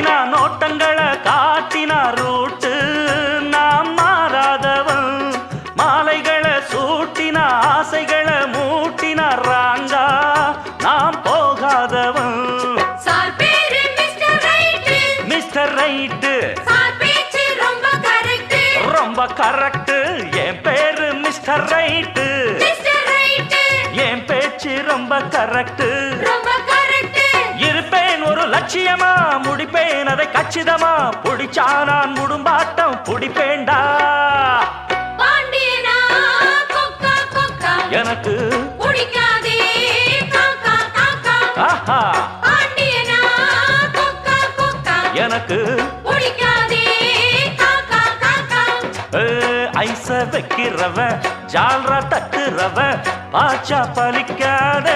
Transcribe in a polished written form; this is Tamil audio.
நீட்டினா நோட்டங்களை காட்டினா ரூட்டு நாம் மாறாதவன் மாலைகளை சூட்டினா ஆசைகளை மூட்டினா ராங்கா நாம் போகாதவன் மிஸ்டர் ரைட்டு ரொம்ப கரெக்ட் என் பேரு மிஸ்டர் ரைட்டு என் பேச்சு ரொம்ப கரெக்ட் இருப்பேன் ஒரு லட்சியமா முடிப்பேன் அதை கச்சிதமா புடிச்சா நான் முடும்பாட்டம் புடிப்பேண்டா எனக்கு ஆஹா எனக்கு ஐச வைக்கிறவ ஜால்ரா தட்டுறவ பாச்சா பலிக்காத